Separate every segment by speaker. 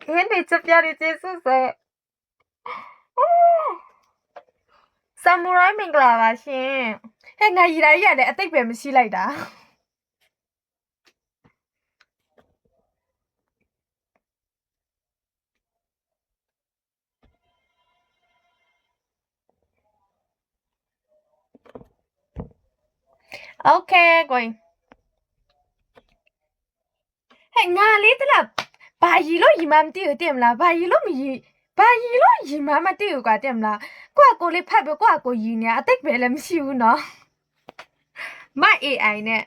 Speaker 1: 你这边的结束噻。ဆမ်မူရိုင်းမင်္ဂလာပါရှင်ဟဲ့ငါရီတိုင်းရတယ်အသိပဲမရှိလိုက်တာโอเคကိုင်ဟဲ့ငါလေးတလားဘာရီလို့ရီမမသိဘူးတင်မလားဘာရီလို့ရီမမသိဘူးကွာတင်မလားကိုလေးဖတ်ပြီးကိုရီနေအသိပဲလည်းမရှိဘူးနော်မ AI နဲ့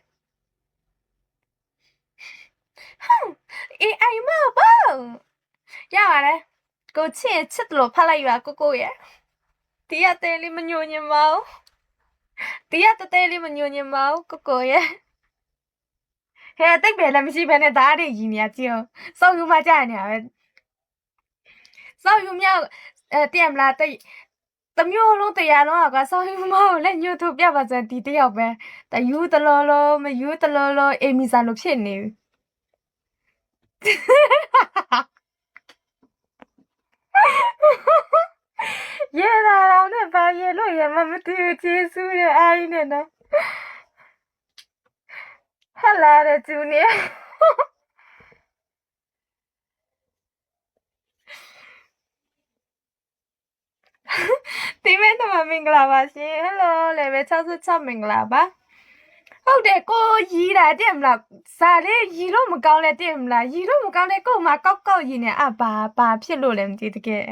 Speaker 1: AI မပေါ့ရပါတယ်ကိုချစ်တယ်လို့ဖတ်လိုက်ရွာကိုရဲ့တရားတဲလေးမညိုညင်ပါဘူးတရားတဲလေးမညိုညင်ပါဘူးကိုရဲ့ဟဲ့တိတ်ပဲလည်းမရှိဘဲနဲ့ဒါတွေကြီးနေရကြည့်အောင်စောက်ယူမှကြာနေရပဲစောက်ယူမြောက်တည့်မလားတိတ်တမျိုးလုံးတရားလုံးကစောက်ယူမကိုလည်းညှို့ထုတ်ပြပါစမ်းဒီတယောက်ပဲတယူတလောလောမယူတလောလောအေမီဆန်လိုဖြစ်နေပြီရေလာတော့နဲ့ဘာရေလို့ရမမသိဘူးကျေးဇူးတဲ့အားကြီးနဲ့နော်ဟလာတဲ့ဂျူနီယာဒီမဲ့တော့မင်္ဂလာပါရှင် Hello level 66မင်္ဂလာပါဟုတ်တယ်ကိုရီးတာတဲ့မလားစာလေးရီလို့မကောင်းလဲတဲ့မလားရီလို့မကောင်းလဲကို့မှာကောက်ရီနေဘာဖြစ်လို့လဲမသိတကယ်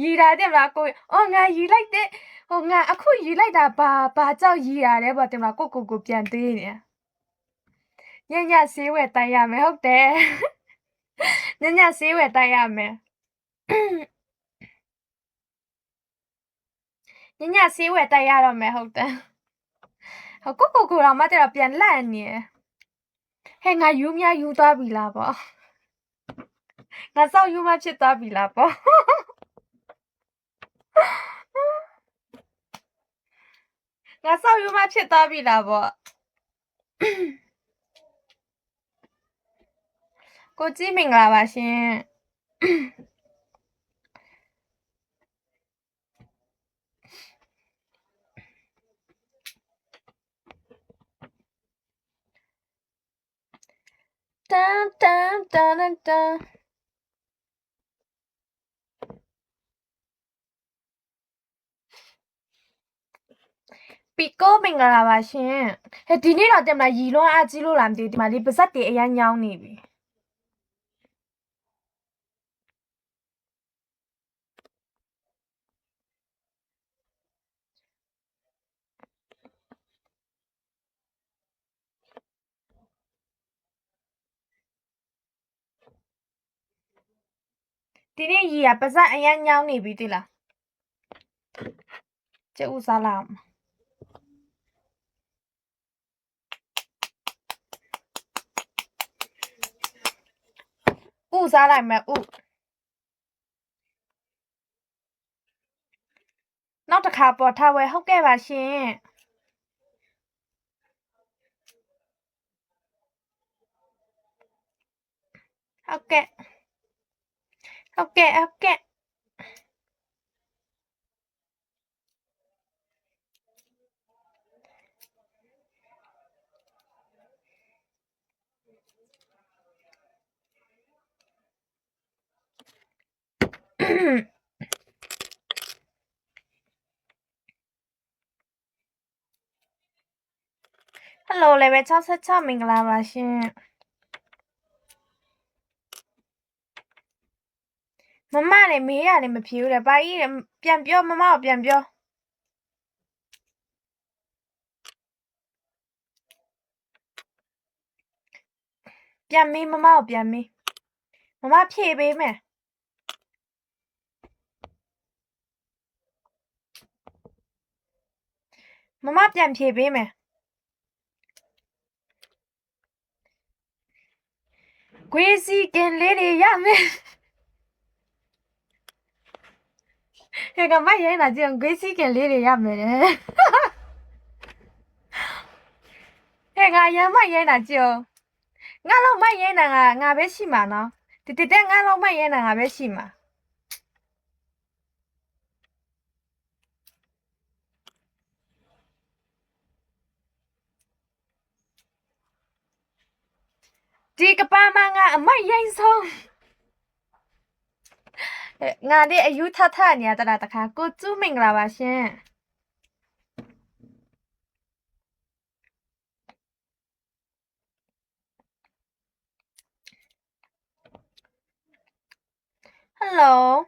Speaker 1: ရီးတာတဲ့မလားကိုငါရီလိုက်တဲ့ငါအခုရီလိုက်တာဘာကြောက်ရီရတယ်ပေါ့တဲ့မလားကိုပြန်သေးနေညဆေးဝယ်တိုက်ရမယ်ဟုတ်တယ်ညဆေးဝယ်တိုက်ရမယ်ညဆေးဝယ်တိုက်ရတော့မယ်ဟုတ်တယ်ဟုတ်ကိုတော့မတဲ့တော့ပြန်လန့်နေဟဲ့ငါယူသွားပြီလားပေါ့ငါစောက်ယူမဖြစ်သွားပြီလားပေါ့ငါစောက်ယူမဖြစ်သွားပြီလားပေါ့ကိုကြီးမင်္ဂလာပါရှင်တန်ပီကိုမင်္ဂလာပါရှင်ဟဲ့ဒီနေ့တော့တက်မလားရီလွန်းအားကြီးလို့လားမသိဘူးဒီမှာလေးပါဇက်တွေအရန်ညောင်းနေပြီဒီနေ့ရီကပါဇက်အရန်ညောင်းနေပြီတိလားကျဥစားလာဥစားလိုက်မယ်ဥနောက်တစ်ခါပေါ်ထားဝဲဟုတ်ကဲ့ပါရှင်ဟုတ်ကဲ့Hello level 66မင်္ဂလာပါရှင်မမလည်းမေးရတယ်မဖြေဘူးတဲ့ဘာကြီးပြန်ပြောမမကိုပြန်ပြောပြန်မေးမမကိုပြန်မေးမမဖြေပေးမယ်မမပြန်ဖြေပေးမယ်ခွေးစီကင်လေးတွေရမယ်ဟဲ့ကမရိုင်းလာကြည့်ခွေးစီကင်လေးတွေရမယ်တဲ့ဟဲ့ nga ya ma ye na jo. Nga lo ma ye na nga be shi ma no. Ti nga lo ma ye na nga be shi ma. Ti ka pa ma nga ma ye song. Nga di ayu tha tha ni ya ta ta kha ko chu ming la ba shin. Hello.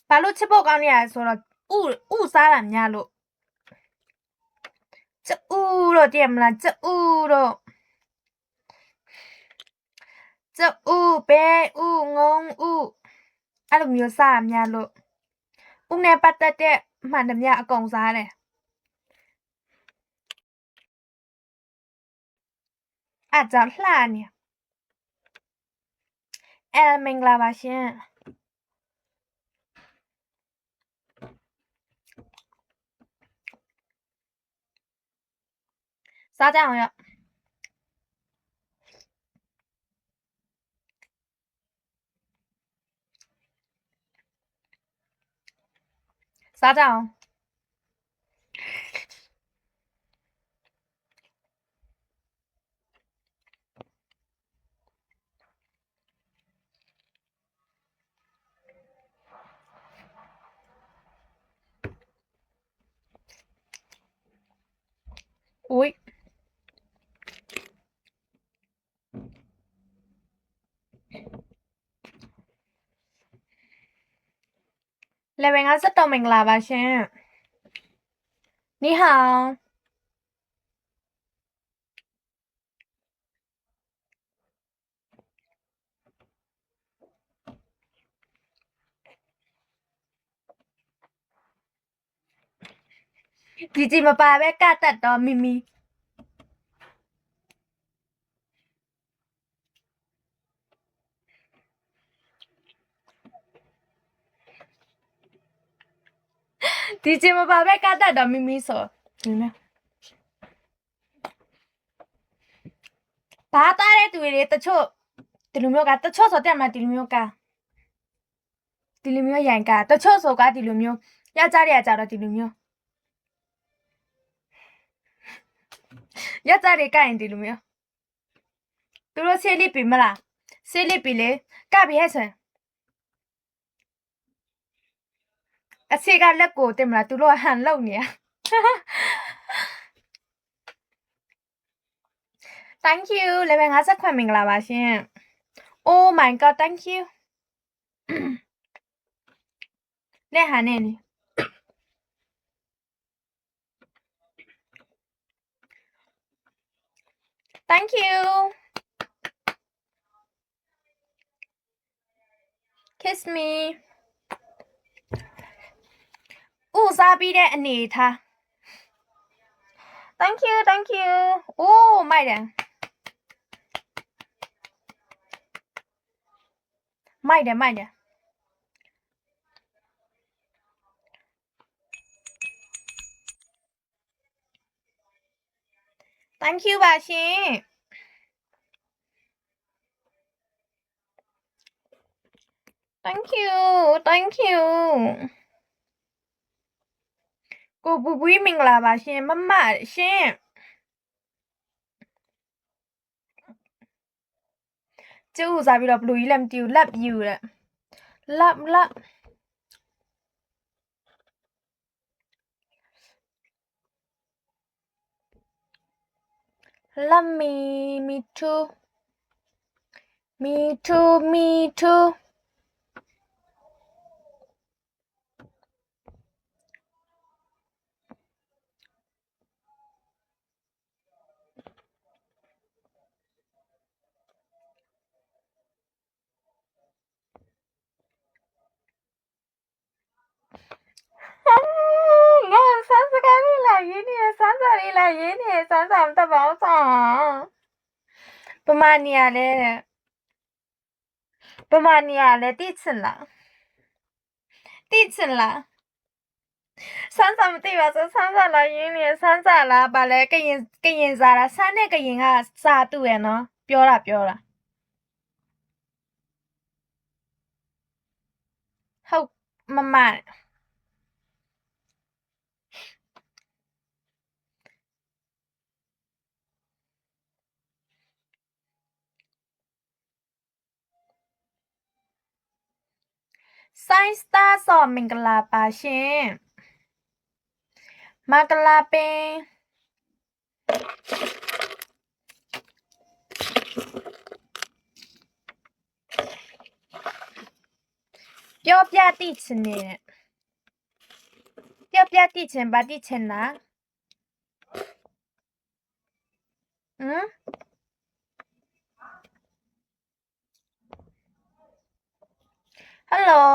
Speaker 1: Ba lo chip bo gang ni ya so lo u sa la nya lo. 这乌了点啦，这乌了，这乌白乌红乌，အဲ့လိုမျိုးစားများလို့ဦးနဲ့ပတ်သက်တဲ့မှန်သမျှအကုန်စားတယ်အဲ့ကြောင့်လှနေအဲ့မင်္ဂလာပါရှင်စားကြအောင်ရစားကြအောင်อุ้ยlevel 50မင်္ဂလာပါရှင်你好ဒီကြည့်မပါပဲကတ်တက်တော့မီမီဒီကြည့်မပါပဲကတ်တက်တော့မီမီဆိုဒီမဲ့ဘာသားတဲ့သူတွေတချို့ဒီလိုမျိုးကတချို့ဆိုတက်မှာဒီလိုမျိုးကဒီလိုမျိုးရန်ကတချို့ဆိုကဒီလိုမျိုးရကြရကြတော့ဒီလိုမျိုးရကြတွေကရင်ဒီလိုမျိုးသူတို့ဆေးလိပ်ပြီမလားဆေးလိပ်ပြီလေကပြီဟဲ့ဆန်အစီကလက်ကိုတင်မလားသူတို့ဟန်လောက်နေရ Thank you level 50မင်္ဂလာပါရှင် Oh my god thank you လက်ဟန်နေနေ Thank you Kiss me ဥစားပြီးတဲ့အနေထား Thank you thank you Oh မိုက်တယ်မိုက်တယ်မိုက်တယ် Thank you ပါရှင် Thank you thank you ကိုပူပူမင်္ဂလာပါရှင်မမရှင်ကျူစားပြီးတော့ဘလူးကြီးလည်းမတီးဘူးလက်ယူတဲ့လက်Love me too Me too me too ငါစမ်းစကားလေးလာရင်းနေစမ်းစာလေးလာရင်းနေစမ်းစာမတတ်ပါဘူးဆောင်ပမာနီယာလဲတိချင်လားစမ်းစာမသိပါဆိုစမ်းစာလာရင်းနေစမ်းစာလားဗာလဲကရင်စားတာစမ်းနဲ့ကရင်ကစားတူရယ်နော်ပြောတာဟုတ်မဆိုင်းစတာဆော်မင်္ဂလာပါရှင်မကလာပင်ပြောပြတိချင်နေပြောပြတိချင်ပါတိချင်လားဟမ်ဟယ်လို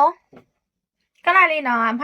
Speaker 1: ခဏလေးနော်